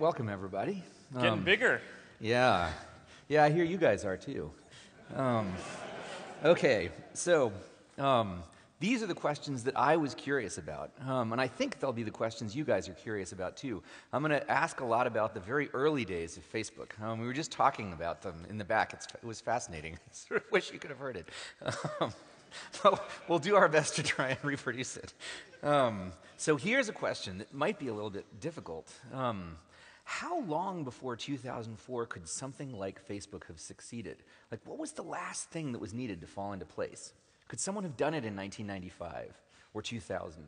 welcome everybody. Getting bigger. Yeah, I hear you guys are too. Okay, so these are the questions that I was curious about, and I think they'll be the questions you guys are curious about too. I'm going to ask a lot about the very early days of Facebook. We were just talking about them in the back. It was fascinating. I sort of wish you could have heard it. But we'll do our best to try and reproduce it. So here's a question that might be a little bit difficult. How long before 2004 could something like Facebook have succeeded? Like, what was the last thing that was needed to fall into place? Could someone have done it in 1995 or 2000?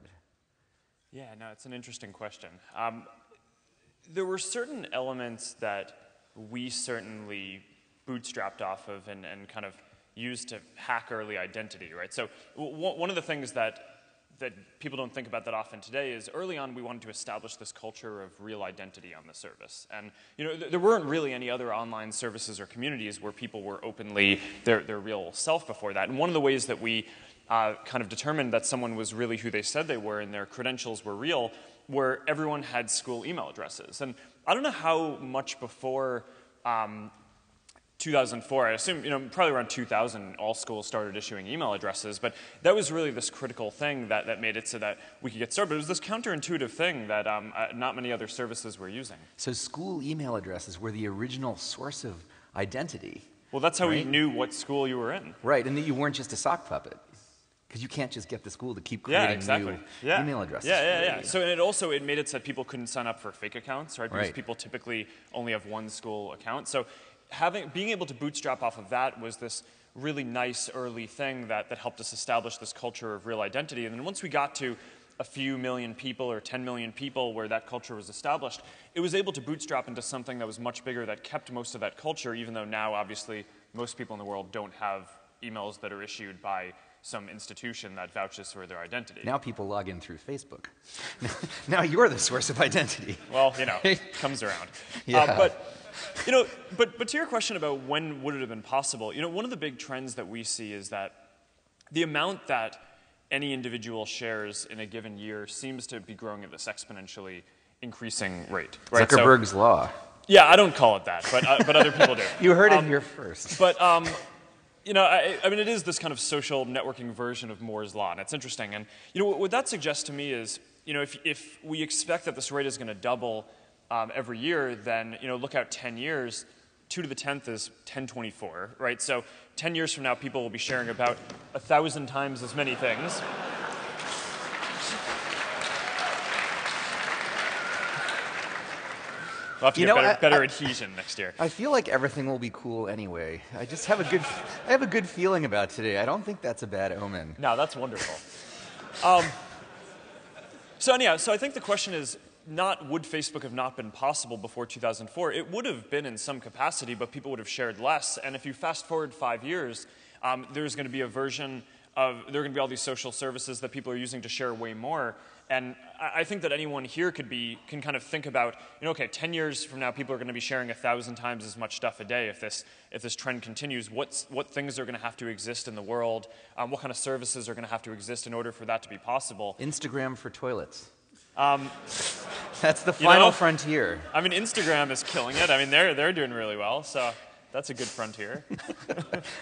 Yeah, no, it's an interesting question. There were certain elements that we certainly bootstrapped off of and kind of used to hack early identity, right? So one of the things that people don't think about that often today is early on we wanted to establish this culture of real identity on the service. And there weren't really any other online services or communities where people were openly their real self before that. And one of the ways that we kind of determined that someone was really who they said they were and their credentials were real were everyone had school email addresses. And I don't know how much before 2004, I assume, probably around 2000, all schools started issuing email addresses, but that was really this critical thing that made it so that we could get started. But it was this counterintuitive thing that not many other services were using. So school email addresses were the original source of identity. Well, that's how we knew what school you were in. Right, and that you weren't just a sock puppet. Because you can't just get the school to keep creating new email addresses. Yeah. So it made it so that people couldn't sign up for fake accounts, right? Because people typically only have one school account. So being able to bootstrap off of that was this really nice early thing that helped us establish this culture of real identity. And then once we got to a few million people or 10 million people where that culture was established, it was able to bootstrap into something that was much bigger that kept most of that culture, even though now, obviously, most people in the world don't have emails that are issued by some institution that vouches for their identity. Now people log in through Facebook. Now you're the source of identity. Well, it comes around. Yeah. But to your question about when would it have been possible, one of the big trends that we see is that the amount that any individual shares in a given year seems to be growing at this exponentially increasing rate. Right? Zuckerberg's law. Yeah, I don't call it that, but other people do. You heard it here first. But I mean, it is this kind of social networking version of Moore's law, and it's interesting. And what that suggests to me is, if we expect that this rate is going to double every year, then look out 10 years. 2 to the 10th is 1024, right? So 10 years from now, people will be sharing about 1,000 times as many things. We'll have to get better adhesion next year. I feel like everything will be cool anyway. I just have a good feeling about today. I don't think that's a bad omen. No, that's wonderful. So I think the question is not would Facebook have not been possible before 2004. It would have been in some capacity, but people would have shared less. And if you fast forward 5 years, there's going to be a version of, there are going to be all these social services that people are using to share way more. And I think that anyone here can kind of think about, okay, 10 years from now, people are going to be sharing 1,000 times as much stuff a day. If this trend continues, what things are going to have to exist in the world? What kind of services are going to have to exist in order for that to be possible? Instagram for toilets. That's the final frontier. I mean, Instagram is killing it. I mean, they're doing really well, so that's a good frontier.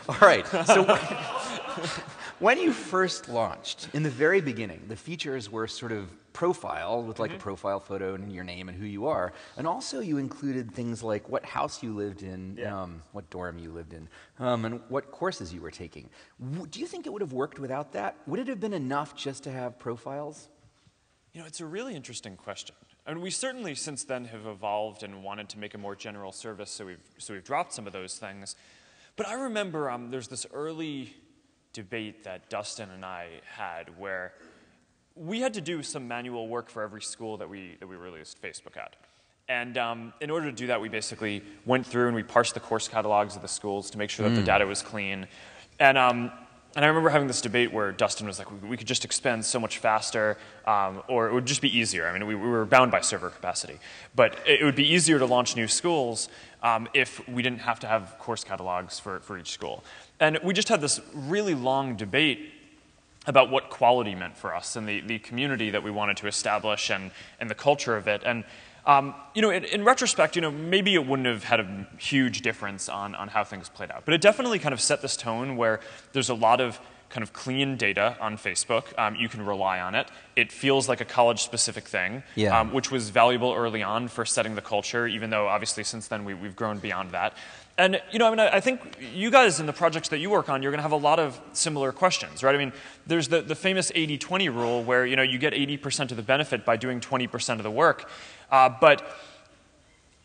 All right. So when you first launched, in the very beginning, the features were sort of profile with like a profile photo and your name and who you are, and also you included things like what house you lived in, what dorm you lived in, and what courses you were taking. Do you think it would have worked without that? Would it have been enough just to have profiles? It's a really interesting question. I mean, we certainly since then have evolved and wanted to make a more general service, so we've dropped some of those things. But I remember there's this early debate that Dustin and I had where we had to do some manual work for every school that we released Facebook at. And in order to do that, we basically went through and we parsed the course catalogs of the schools to make sure that the data was clean. And I remember having this debate where Dustin was like, we could just expand so much faster, or it would just be easier. I mean, we were bound by server capacity. But it would be easier to launch new schools if we didn't have to have course catalogs for each school. And we just had this really long debate about what quality meant for us and the community that we wanted to establish and the culture of it. And In retrospect, maybe it wouldn't have had a huge difference on how things played out. But it definitely kind of set this tone where there's a lot of kind of clean data on Facebook. You can rely on it. It feels like a college-specific thing, which was valuable early on for setting the culture, even though obviously since then we've grown beyond that. And I think you guys in the projects that you work on, you're going to have a lot of similar questions, right? I mean, there's the famous 80-20 rule where you get 80% of the benefit by doing 20% of the work, but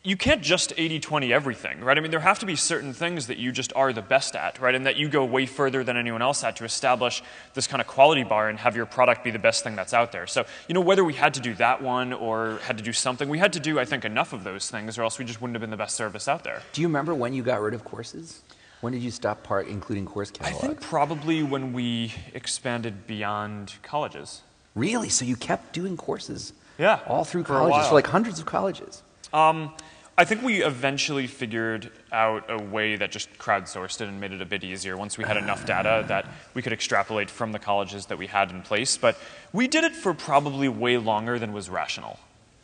you can't just 80-20 everything, right? I mean, there have to be certain things that you just are the best at, right? And that you go way further than anyone else at to establish this kind of quality bar and have your product be the best thing that's out there. So, whether we had to do that one or had to do something, we had to do, I think, enough of those things or else we just wouldn't have been the best service out there. Do you remember when you got rid of courses? When did you stop including course catalog? I think probably when we expanded beyond colleges. Really? So you kept doing courses? Yeah. All through colleges, for like hundreds of colleges? I think we eventually figured out a way that just crowdsourced it and made it a bit easier once we had enough data that we could extrapolate from the colleges that we had in place. But we did it for probably way longer than was rational.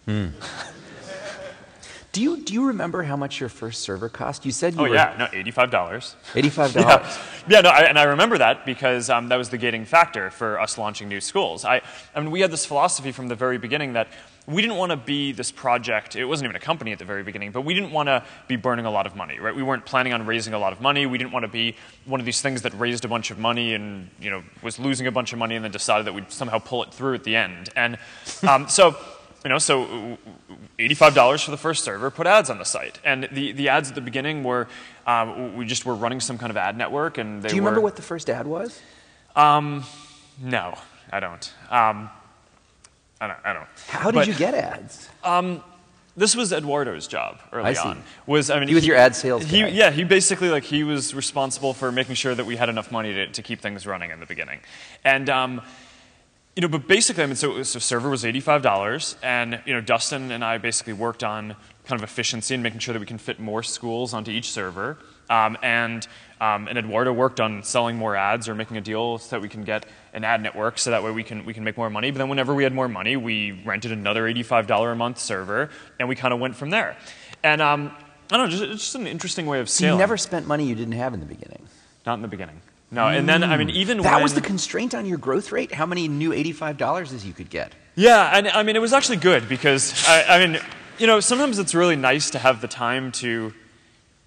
Do you remember how much your first server cost? You said you were... Oh, yeah. No, $85. $85? Yeah, no, and I remember that because that was the gating factor for us launching new schools. I mean, we had this philosophy from the very beginning that we didn't want to be this project. It wasn't even a company at the very beginning, but we didn't want to be burning a lot of money, right? We weren't planning on raising a lot of money. We didn't want to be one of these things that raised a bunch of money and was losing a bunch of money and then decided that we'd somehow pull it through at the end. And so $85 for the first server, put ads on the site. And the ads at the beginning were, we just were running some kind of ad network. And Do you remember what the first ad was? No, I don't. I don't. How did you get ads? This was Eduardo's job early on. He was your ad sales guy. He basically, he was responsible for making sure that we had enough money to keep things running in the beginning. And, but basically, I mean, so server was $85, and, Dustin and I basically worked on kind of efficiency and making sure that we can fit more schools onto each server. And Eduardo worked on selling more ads or making a deal so that we can get an ad network so that way we can make more money. But then whenever we had more money, we rented another $85 a month server, and we kind of went from there. And I don't know, it's just an interesting way of scaling. So you never spent money you didn't have in the beginning? Not in the beginning. No, and then, I mean, even that was the constraint on your growth rate? How many new $85s you could get? Yeah, and I mean, it was actually good because, I mean, sometimes it's really nice to have the time to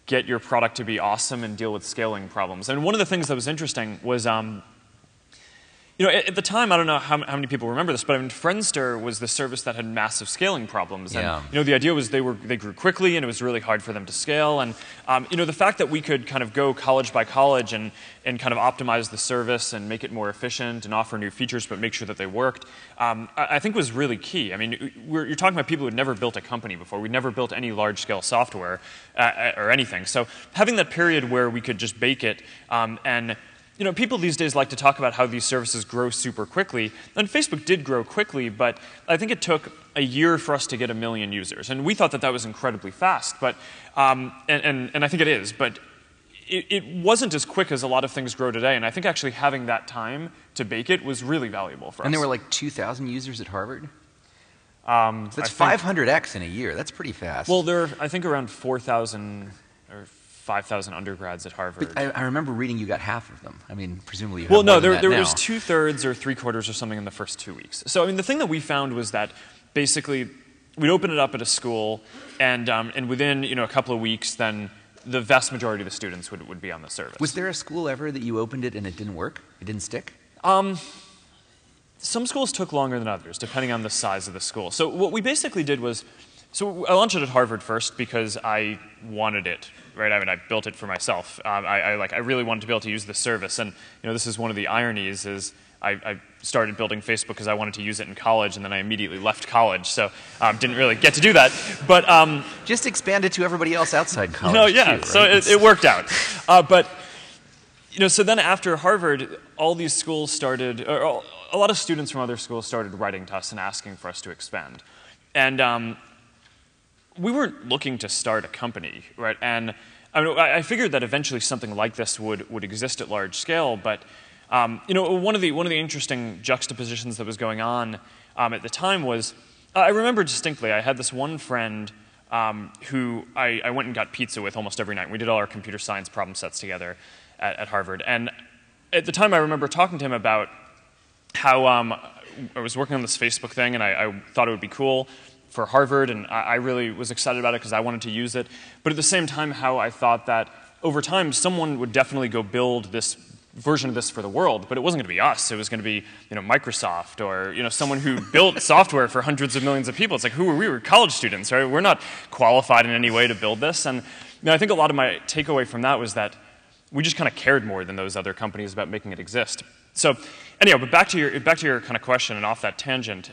get your product to be awesome and deal with scaling problems. And one of the things that was interesting was, at the time, I don't know how many people remember this, but I mean, Friendster was the service that had massive scaling problems. And, the idea was they grew quickly, and it was really hard for them to scale. And, the fact that we could kind of go college by college and kind of optimize the service and make it more efficient and offer new features, but make sure that they worked, I think was really key. I mean, you're talking about people who had never built a company before. We'd never built any large-scale software or anything. So having that period where we could just bake it and people these days like to talk about how these services grow super quickly, and Facebook did grow quickly, but I think it took a year for us to get 1 million users, and we thought that was incredibly fast, but and I think it is, but it wasn't as quick as a lot of things grow today, and I think actually having that time to bake it was really valuable for us. And there were like 2,000 users at Harvard? That's 500x in a year. That's pretty fast. Well, there are, I think, around 4,000 or 5,000 undergrads at Harvard. But I remember reading you got half of them. I mean, presumably you have Well, no, more than there that was now. 2/3 or 3/4 or something in the first 2 weeks. So, I mean, the thing that we found was that basically we'd open it up at a school, and within a couple of weeks, then the vast majority of the students would be on the service. Was there a school ever that you opened it and it didn't work? It didn't stick? Some schools took longer than others, depending on the size of the school. So what we basically did was, so I launched it at Harvard first because I wanted it, right? I mean, I built it for myself. I really wanted to be able to use the service, and this is one of the ironies is I started building Facebook because I wanted to use it in college, and then I immediately left college, so didn't really get to do that. But just expand it to everybody else outside college. Yeah. Too, right? So it worked out. But so then after Harvard, all these schools started, or a lot of students from other schools started writing to us and asking for us to expand, and we weren't looking to start a company, right? And I figured that eventually something like this would exist at large scale, but one of the interesting juxtapositions that was going on at the time was I remember distinctly, I had this one friend who I went and got pizza with almost every night. We did all our computer science problem sets together at Harvard. And at the time, I remember talking to him about how I was working on this Facebook thing, and I thought it would be cool for Harvard, and I really was excited about it because I wanted to use it. But at the same time, how I thought that over time, someone would definitely go build this version of this for the world, but it wasn't going to be us. It was going to be, Microsoft or, someone who built software for hundreds of millions of people. It's like, who were we? We're college students, right? We're not qualified in any way to build this. And I think a lot of my takeaway from that was that we just kind of cared more than those other companies about making it exist. So anyhow, but back to your kind of question and off that tangent.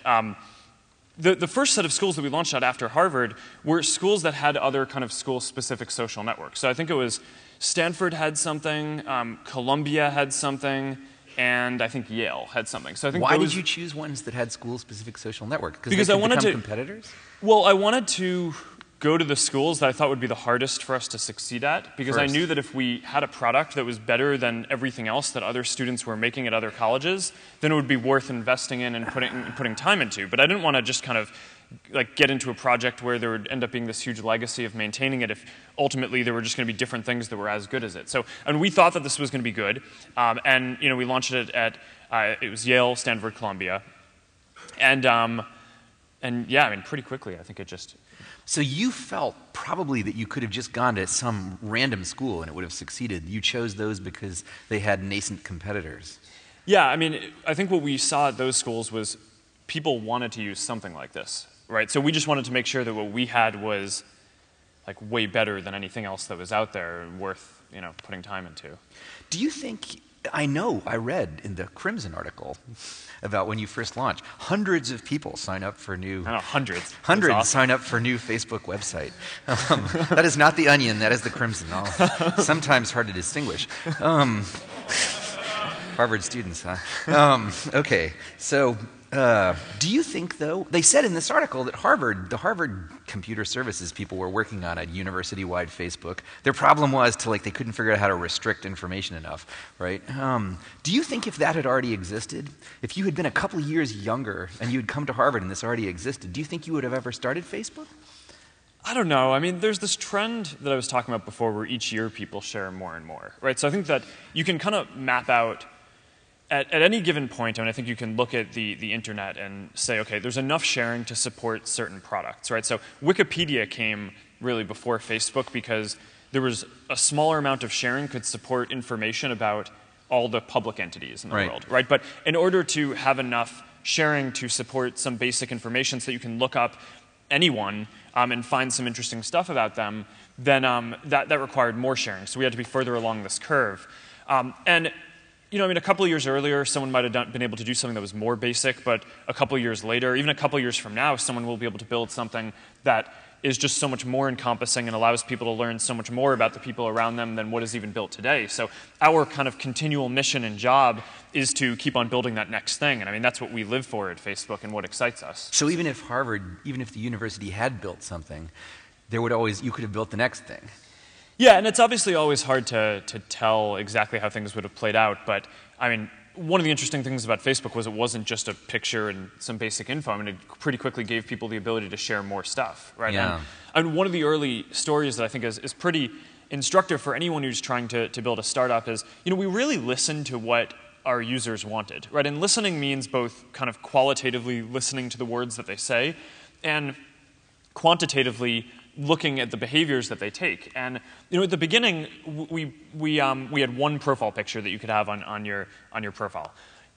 The first set of schools that we launched out after Harvard were schools that had other kind of school-specific social networks. So I think it was Stanford had something, Columbia had something, and I think Yale had something. So I think Why did you choose ones that had school-specific social network? Because they I could wanted become to competitors? Well, I wanted to go to the schools that I thought would be the hardest for us to succeed at, because I knew that if we had a product that was better than everything else that other students were making at other colleges, then it would be worth investing in and putting time into. But I didn't want to just kind of get into a project where there would end up being this huge legacy of maintaining it if ultimately there were just going to be different things that were as good as it. So, and we thought that this was going to be good, and we launched it at it was Yale, Stanford, Columbia, and yeah, I mean, pretty quickly, I think it just. So you felt probably that you could have just gone to some random school and it would have succeeded. You chose those because they had nascent competitors. Yeah, I mean, I think what we saw at those schools was people wanted to use something like this, right? So we just wanted to make sure that what we had was way better than anything else that was out there and worth, putting time into. Do you think, I read in the Crimson article about when you first launched, hundreds of people sign up for new... hundreds. Hundreds awesome. sign up for new Facebook website. That is not the Onion, that is the Crimson. Sometimes hard to distinguish. Harvard students, huh? Okay, so do you think, though, they said in this article that the Harvard computer services people were working on a university-wide Facebook. Their problem was they couldn't figure out how to restrict information enough, right? Do you think if that had already existed, if you had been a couple of years younger and you had come to Harvard and this already existed, do you think you would have ever started Facebook? I don't know. I mean, there's this trend that I was talking about before where each year people share more and more, right? So I think that you can kind of map out at any given point, I think you can look at the internet and say, okay, there's enough sharing to support certain products, right? So Wikipedia came really before Facebook because there was a smaller amount of sharing could support information about all the public entities in the world, right? But in order to have enough sharing to support some basic information so that you can look up anyone and find some interesting stuff about them, then that required more sharing. So we had to be further along this curve. A couple of years earlier, someone might have been able to do something that was more basic, but a couple of years later, even a couple of years from now, someone will be able to build something that is just so much more encompassing and allows people to learn so much more about the people around them than what is even built today. So our kind of continual mission and job is to keep on building that next thing. And that's what we live for at Facebook and what excites us. So even if the university had built something, you could have built the next thing. Yeah, and it's obviously always hard to tell exactly how things would have played out, but one of the interesting things about Facebook was it wasn't just a picture and some basic info. It pretty quickly gave people the ability to share more stuff, right? Yeah. And one of the early stories that I think is pretty instructive for anyone who's trying to build a startup is, we really listened to what our users wanted, right? And listening means both kind of qualitatively listening to the words that they say and quantitatively looking at the behaviors that they take. And at the beginning, we had one profile picture that you could have on your profile.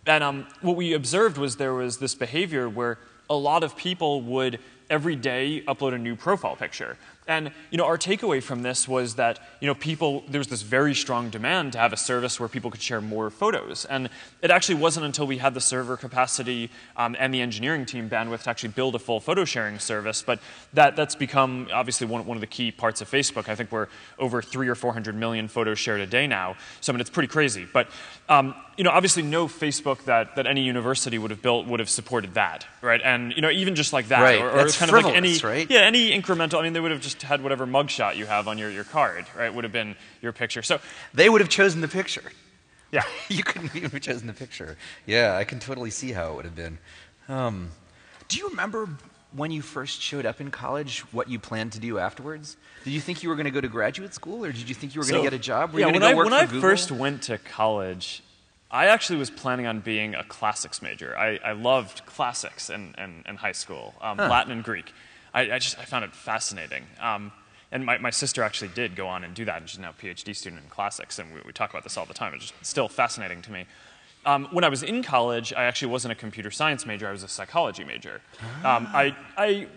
And what we observed was there was this behavior where a lot of people would every day upload a new profile picture. And our takeaway from this was that there was this very strong demand to have a service where people could share more photos. And it actually wasn't until we had the server capacity and the engineering team bandwidth to actually build a full photo sharing service. But that's become obviously one of the key parts of Facebook. I think we're over 300 or 400 million photos shared a day now. So it's pretty crazy. But obviously no Facebook that any university would have built would have supported that, right? And even just like that, right. or that's kind frivolous, of like right? Yeah, any incremental. They would have just had whatever mugshot you have on your card, right? Would have been your picture. So they would have chosen the picture. Yeah, you couldn't even have chosen the picture. Yeah, I can totally see how it would have been. Do you remember when you first showed up in college what you planned to do afterwards? Did you think you were going to go to graduate school, or did you think you were going to get a job? Were you going to go work for Google? When I first went to college, I actually was planning on being a classics major. I loved classics in high school, Latin and Greek. I found it fascinating. And my sister actually did go on and do that, and she's now a PhD student in classics, and we talk about this all the time. It's just still fascinating to me. When I was in college, I actually wasn't a computer science major, I was a psychology major. I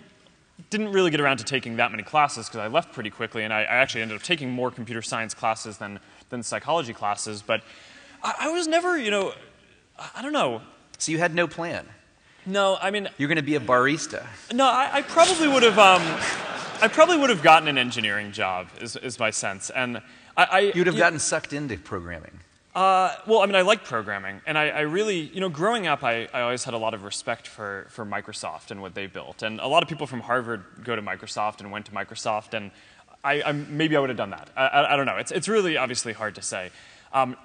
didn't really get around to taking that many classes because I left pretty quickly, and I actually ended up taking more computer science classes than psychology classes, but I was never, I don't know. So you had no plan? No, I mean... You're going to be a barista? No, I probably would have gotten an engineering job, is my sense. And you'd have gotten sucked into programming. Well, I mean, I like programming, and I really, growing up, I always had a lot of respect for Microsoft and what they built. And a lot of people from Harvard go to Microsoft and went to Microsoft, and maybe I would have done that. I don't know. It's really obviously hard to say.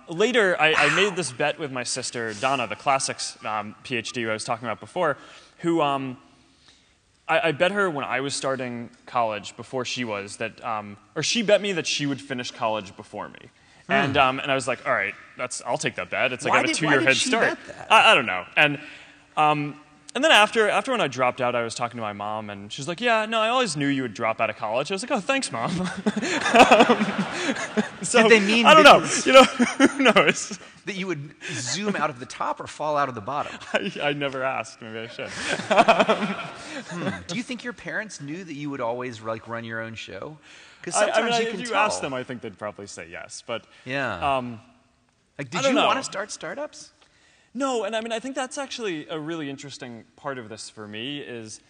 Later, I made this bet with my sister, Donna, the classics PhD I was talking about before, who I bet her when I was starting college before she was that, or she bet me that she would finish college before me. And I was like, all right, I'll take that bet. It's like I have a 2-year head start. Bet that? I don't know. And then after when I dropped out, I was talking to my mom, and she was like, yeah, no, I always knew you would drop out of college. I was like, oh, thanks, Mom. So, did they mean I don't know. Who knows? That you would zoom out of the top or fall out of the bottom? I never asked. Maybe I should. Do you think your parents knew that you would always run your own show? Because sometimes you can if you tell. ask them, I think they'd probably say yes. But yeah. Did you want to start startups? No, and I mean, I think that's actually a really interesting part of this for me is,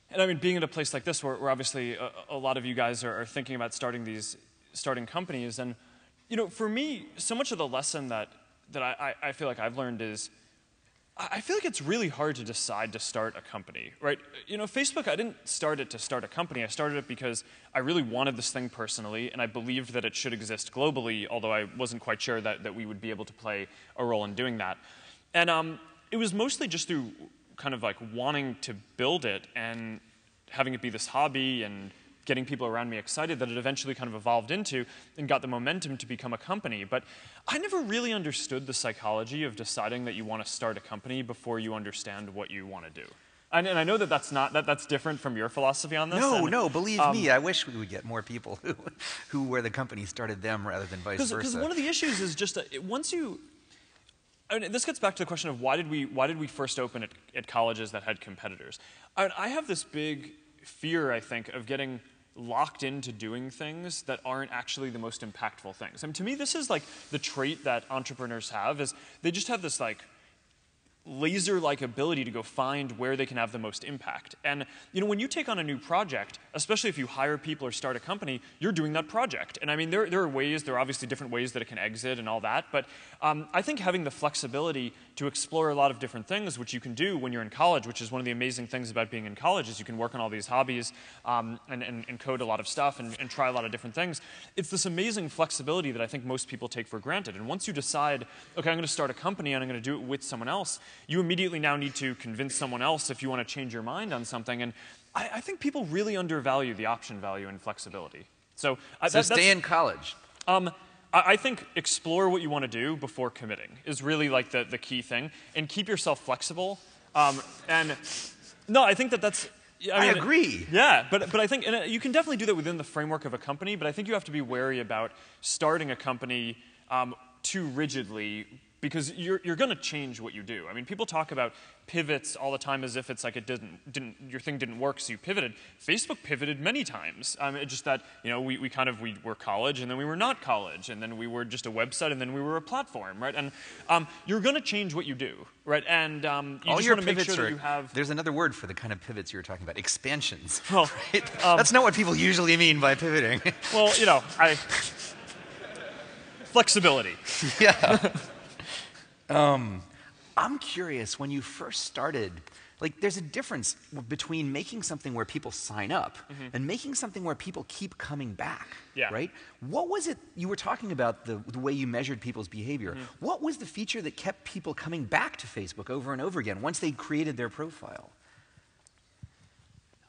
and I mean, being at a place like this where obviously a lot of you guys are thinking about starting companies, and for me, so much of the lesson that I feel like I've learned is, I feel like it's really hard to decide to start a company, right? Facebook, I didn't start it to start a company. I started it because I really wanted this thing personally, and I believed that it should exist globally, although I wasn't quite sure that we would be able to play a role in doing that. And it was mostly just through kind of like wanting to build it and having it be this hobby and getting people around me excited that it eventually kind of evolved into and got the momentum to become a company. But I never really understood the psychology of deciding that you want to start a company before you understand what you want to do. And I know that's different from your philosophy on this. No, believe me, I wish we would get more people who where the company started them rather than vice versa. Because one of the issues is just once you... I mean, this gets back to the question of why did we first open at colleges that had competitors? I have this big fear, I think, of getting locked into doing things that aren't actually the most impactful things. I mean, to me, this is like the trait that entrepreneurs have, is they just have this like laser-like ability to go find where they can have the most impact. And when you take on a new project, especially if you hire people or start a company, you're doing that project. And I mean, there are obviously different ways that it can exit and all that, but I think having the flexibility to explore a lot of different things, which you can do when you're in college, which is one of the amazing things about being in college, is you can work on all these hobbies and code a lot of stuff and try a lot of different things. It's this amazing flexibility that I think most people take for granted. And once you decide, okay, I'm going to start a company and I'm going to do it with someone else, you immediately now need to convince someone else if you want to change your mind on something. And I think people really undervalue the option value and flexibility. So stay in college. I think explore what you want to do before committing is really like the key thing, and keep yourself flexible. And no, I think that's. I agree. Yeah, but I think you can definitely do that within the framework of a company. But I think you have to be wary about starting a company too rigidly, because you're going to change what you do. I mean, people talk about pivots all the time as if it's like your thing didn't work, so you pivoted. Facebook pivoted many times. It's just that we were college, and then we were not college, and then we were just a website, and then we were a platform, right? And you're going to change what you do, right? And you just want to make sure that you have. There's another word for the kind of pivots you were talking about: expansions. Well, right? That's not what people usually mean by pivoting. Well, flexibility. Yeah. I'm curious, when you first started, like there's a difference between making something where people sign up and making something where people keep coming back, right? What was it, you were talking about the way you measured people's behavior. What was the feature that kept people coming back to Facebook over and over again once they created their profile?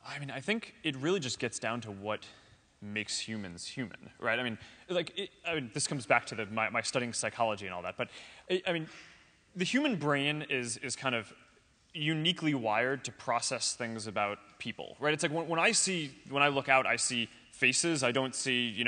I mean, I think it really just gets down to what makes humans human, right? I mean, this comes back to my studying psychology and all that, but I mean, the human brain is kind of uniquely wired to process things about people, right? It's like when I look out, I see faces. I don't see,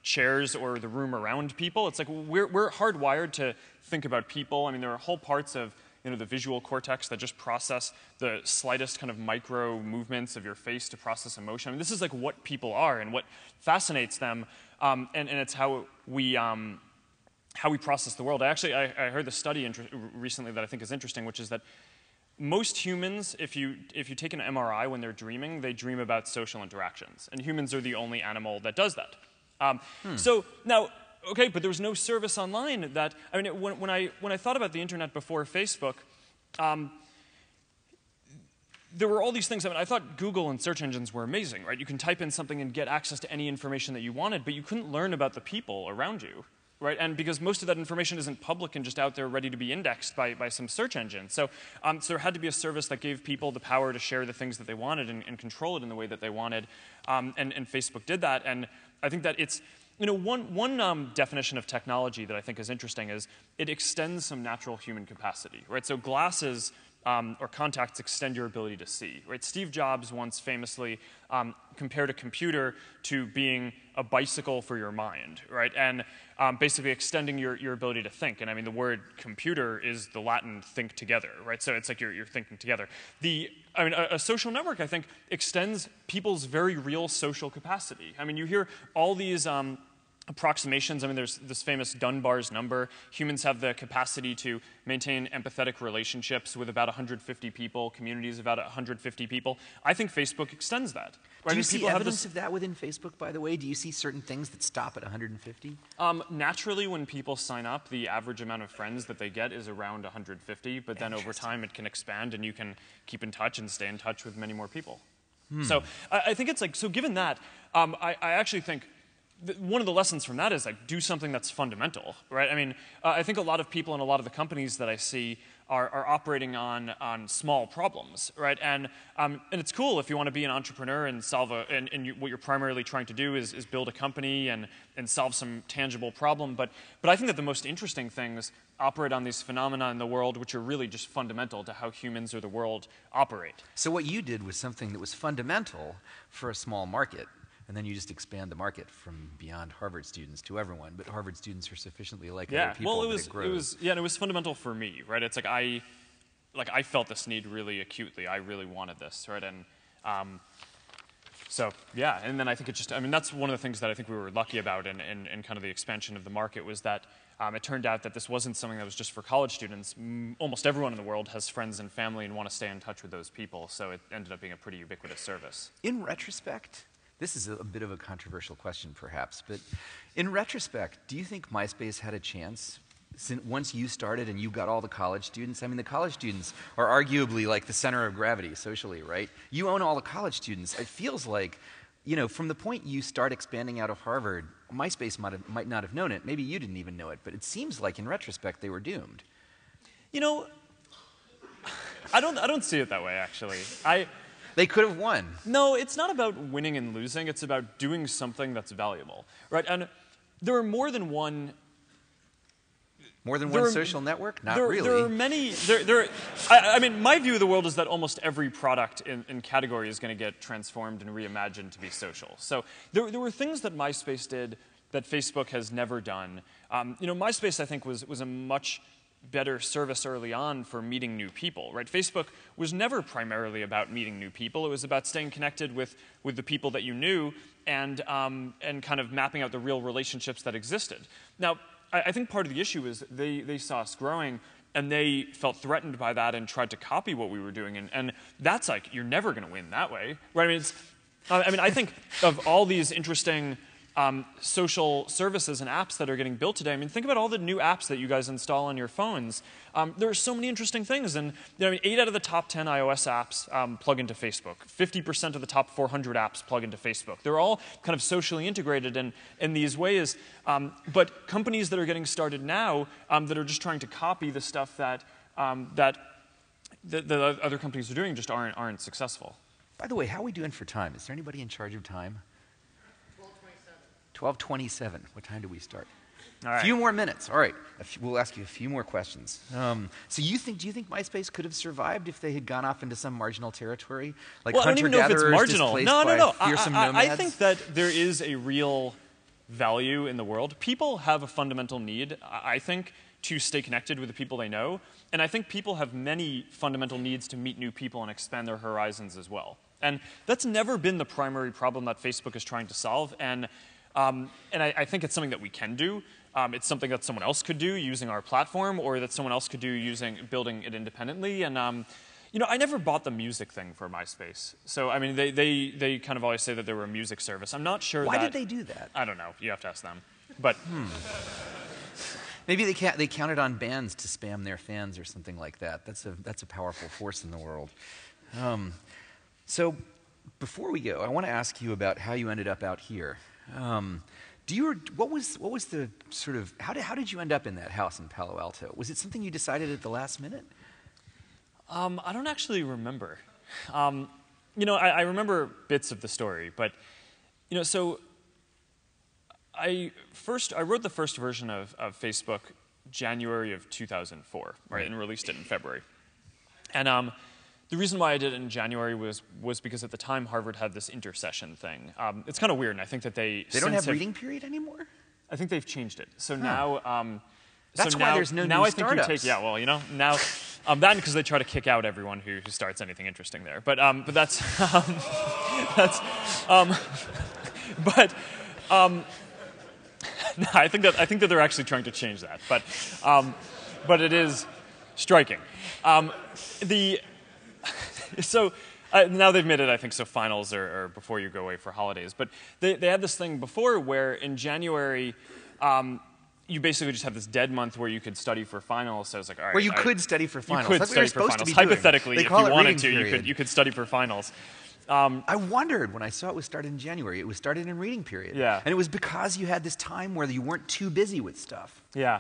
chairs or the room around people. It's like we're hardwired to think about people. I mean, there are whole parts of the visual cortex that just process the slightest kind of micro movements of your face to process emotion. I mean, this is like what people are and what fascinates them, and it's how we process the world. I heard the study recently that I think is interesting, which is that most humans, if you take an MRI when they're dreaming, they dream about social interactions, and humans are the only animal that does that. So now, okay, but there was no service online that, I mean, when I thought about the internet before Facebook, there were all these things. I mean, I thought Google and search engines were amazing, right? You can type in something and get access to any information that you wanted, but you couldn't learn about the people around you, right? And because most of that information isn't public and just out there ready to be indexed by some search engine. So there had to be a service that gave people the power to share the things that they wanted and control it in the way that they wanted, and Facebook did that. And I think that it's, one definition of technology that I think is interesting is it extends some natural human capacity, right? So glasses or contacts extend your ability to see, right? Steve Jobs once famously compared a computer to being a bicycle for your mind, right? And basically extending your ability to think. And I mean, the word computer is the Latin think together, right? So it's like you're thinking together. A social network, I think, extends people's very real social capacity. I mean, you hear all these approximations. I mean, there's this famous Dunbar's number. Humans have the capacity to maintain empathetic relationships with about 150 people, communities of about 150 people. I think Facebook extends that. Right? Do you see evidence of that within Facebook, by the way? Do you see certain things that stop at 150? Naturally, when people sign up, the average amount of friends that they get is around 150, but then over time it can expand and you can keep in touch and stay in touch with many more people. So I think it's like, so given that, I actually think one of the lessons from that is like do something that's fundamental, right? I mean, I think a lot of people and a lot of the companies that I see are operating on small problems, right? And it's cool if you want to be an entrepreneur and solve what you're primarily trying to do is build a company and solve some tangible problem. But I think that the most interesting things operate on these phenomena in the world which are really just fundamental to how humans or the world operate. So what you did was something that was fundamental for a small market. And then you just expand the market from beyond Harvard students to everyone. But Harvard students are sufficiently like other people that it grows. And it was fundamental for me, right? It's like I felt this need really acutely. I really wanted this, right? And so yeah, and then I think that's one of the things that I think we were lucky about in kind of the expansion of the market was that it turned out that this wasn't something that was just for college students. Almost everyone in the world has friends and family and want to stay in touch with those people. So it ended up being a pretty ubiquitous service. In retrospect, this is a bit of a controversial question, perhaps, but in retrospect, do you think MySpace had a chance once you started and you got all the college students? I mean, the college students are arguably like the center of gravity socially, right? You own all the college students. It feels like, from the point you start expanding out of Harvard, MySpace might not have known it. Maybe you didn't even know it, but it seems like in retrospect they were doomed. I don't see it that way, actually. They could have won. No, it's not about winning and losing. It's about doing something that's valuable, right? And there are more than one. More than one social network? Not really. There are many. I mean, my view of the world is that almost every product in category is going to get transformed and reimagined to be social. So there were things that MySpace did that Facebook has never done. MySpace, I think, was a much better service early on for meeting new people, right? Facebook was never primarily about meeting new people. It was about staying connected with the people that you knew and kind of mapping out the real relationships that existed. Now, I think part of the issue is they saw us growing and they felt threatened by that and tried to copy what we were doing. And that's like, you're never going to win that way, right? I mean, I think of all these interesting social services and apps that are getting built today. I mean, think about all the new apps that you guys install on your phones. There are so many interesting things. And 8 out of the top 10 iOS apps plug into Facebook. 50% of the top 400 apps plug into Facebook. They're all kind of socially integrated in these ways. But companies that are getting started now that are just trying to copy the stuff that the other companies are doing just aren't successful. By the way, how are we doing for time? Is there anybody in charge of time? 12:27. What time do we start? All right. A few more minutes. All right. We'll ask you a few more questions. So do you think MySpace could have survived if they had gone off into some marginal territory? Like well, I don't even know if it's marginal. No. Fearsome nomads? I think that there is a real value in the world. People have a fundamental need, I think, to stay connected with the people they know. And I think people have many fundamental needs to meet new people and expand their horizons as well. And that's never been the primary problem that Facebook is trying to solve. And I think it's something that we can do. It's something that someone else could do using our platform, or that someone else could do building it independently. And you know, I never bought the music thing for MySpace. So I mean, they kind of always say that they were a music service. I'm not sure. Why did they do that? I don't know. You have to ask them. But maybe they counted on bands to spam their fans or something like that. That's a powerful force in the world. So before we go, I want to ask you about how you ended up out here. What was the sort of, how did you end up in that house in Palo Alto? Was it something you decided at the last minute? I don't actually remember. You know, I remember bits of the story, but you know, so I wrote the first version of Facebook January of 2004, right, and released it in February. And the reason why I did it in January was because at the time Harvard had this intercession thing. It's kind of weird, and I think that they don't have reading period anymore? I think they've changed it. So now, that's why there's no now new I think startups. you take, yeah, well, you know, now that because they try to kick out everyone who starts anything interesting there. But that's no, I think that they're actually trying to change that. But it is striking. So now they've made it, I think, so finals are before you go away for holidays. But they had this thing before where in January, you basically just have this dead month where you could study for finals. So I was like, all right. Where you could study for finals. You could That's study what you're for supposed finals. to be doing. Hypothetically, They if call you it wanted reading to, you could study for finals. I wondered when I saw it was started in January. It was started in reading period. Yeah. And it was because you had this time where you weren't too busy with stuff. Yeah.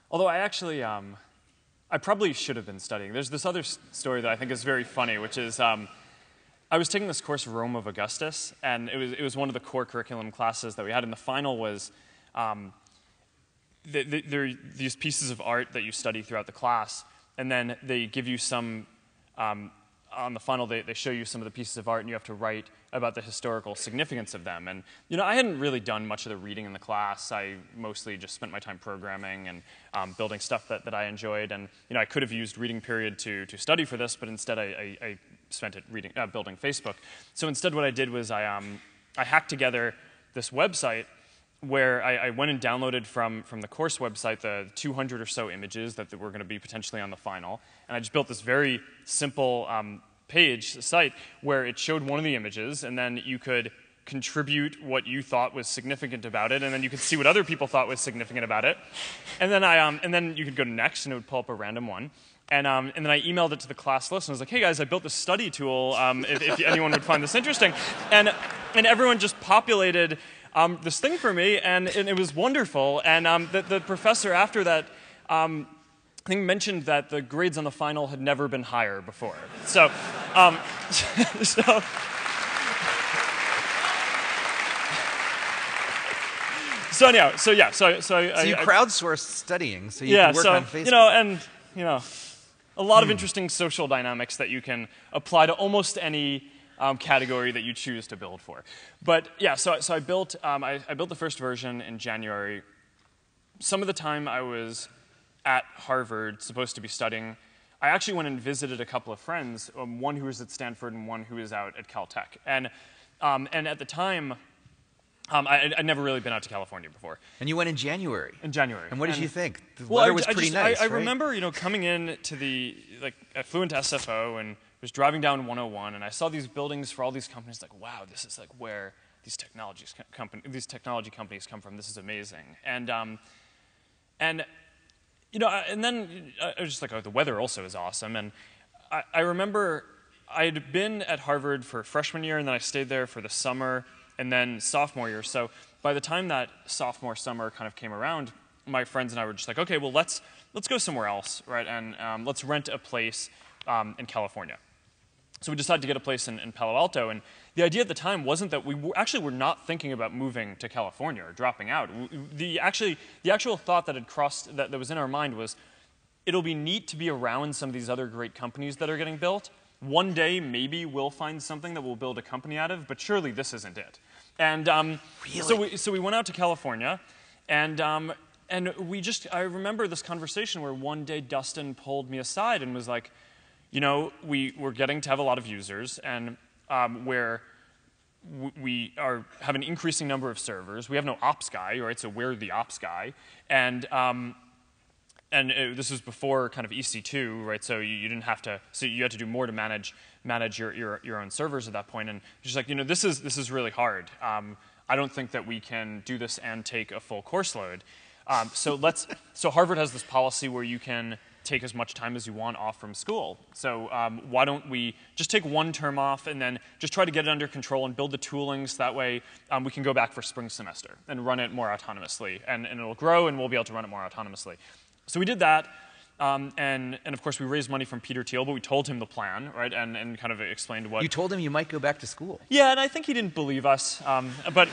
Although I actually, I probably should have been studying. There's this other story that I think is very funny, which is I was taking this course, Rome of Augustus, and it was one of the core curriculum classes that we had, and the final was there are these pieces of art that you study throughout the class, and then they give you some, on the final they show you some of the pieces of art, and you have to write about the historical significance of them. And you know, I hadn't really done much of the reading in the class. I mostly just spent my time programming and building stuff that I enjoyed. And you know, I could have used reading period to study for this, but instead I spent it building Facebook. So instead what I did was I hacked together this website where I went and downloaded from the course website the 200 or so images that were going to be potentially on the final. And I just built this very simple site where it showed one of the images, and then you could contribute what you thought was significant about it, and then you could see what other people thought was significant about it. And then and then you could go to next, and it would pull up a random one. And then I emailed it to the class list, and I was like, hey guys, I built this study tool if anyone would find this interesting. And everyone just populated this thing for me, and it was wonderful. And the professor after that, I think mentioned that the grades on the final had never been higher before. So, so anyhow, so you crowdsourced studying, so you could work on Facebook. You know, a lot of interesting social dynamics that you can apply to almost any category that you choose to build for. But yeah, so I built the first version in January. Some of the time I was at Harvard, supposed to be studying. I actually went and visited a couple of friends, one who was at Stanford and one who was out at Caltech. And at the time, I'd never really been out to California before. And you went in January? In January. And what did you think? The weather was pretty nice, I right? remember, you know, coming in to I flew into SFO and was driving down 101, and I saw these buildings for all these companies, like, wow, this is like where these technology companies come from. This is amazing. And you know, and then I was just like, oh, the weather also is awesome. And I remember I had been at Harvard for freshman year, and then I stayed there for the summer, and then sophomore year. So by the time that sophomore summer kind of came around, my friends and I were just like, okay, well, let's go somewhere else, right? And let's rent a place in California. So we decided to get a place in Palo Alto, and the idea at the time wasn't that we actually were not thinking about moving to California or dropping out. The actual thought that had crossed, that was in our mind was, it'll be neat to be around some of these other great companies that are getting built. One day, maybe we'll find something that we'll build a company out of, but surely this isn't it. And Really? so we went out to California, and I remember this conversation where one day Dustin pulled me aside and was like, you know, we're getting to have a lot of users, and where we have an increasing number of servers. We have no ops guy, right? So we're the ops guy, and this was before kind of EC2, right? So you didn't have to. So you had to do more to manage your own servers at that point. And she's like, you know, this is really hard. I don't think that we can do this and take a full course load. So Harvard has this policy where you can take as much time as you want off from school. So why don't we just take one term off and then just try to get it under control and build the tooling so that way we can go back for spring semester and run it more autonomously. And it'll grow and we'll be able to run it more autonomously. So we did that. And of course, we raised money from Peter Thiel, but we told him the plan, right, and kind of explained what... You told him you might go back to school. Yeah, and I think he didn't believe us, but...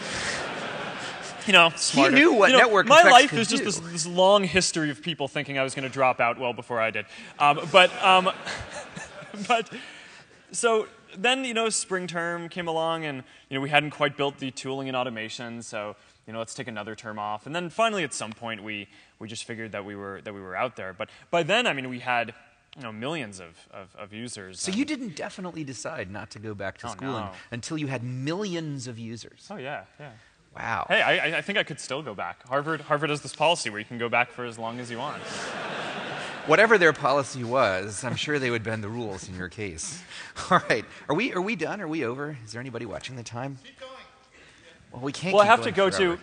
You know, smarter. He knew what network my effects life could is just do. this long history of people thinking I was going to drop out well before I did. But so then, you know, spring term came along, and you know, we hadn't quite built the tooling and automation, so you know, let's take another term off. And then finally, at some point, we just figured that we were out there. But by then, I mean, we had, you know, millions of users. So you didn't definitely decide not to go back to school until you had millions of users. Oh yeah, yeah. Wow. Hey, I think I could still go back. Harvard has this policy where you can go back for as long as you want. Whatever their policy was, I'm sure they would bend the rules in your case. All right. Are we done? Are we over? Is there anybody watching the time? Keep going. Well, we can't Well, keep I have to going go forever. to...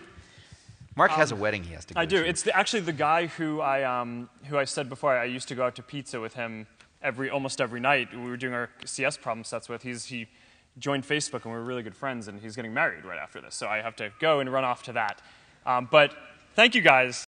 Mark has a wedding he has to go to. I do. It's actually the guy who I said before I used to go out to pizza with him almost every night. We were doing our CS problem sets with. He joined Facebook, and we were really good friends, and he's getting married right after this. So I have to go and run off to that. But thank you, guys.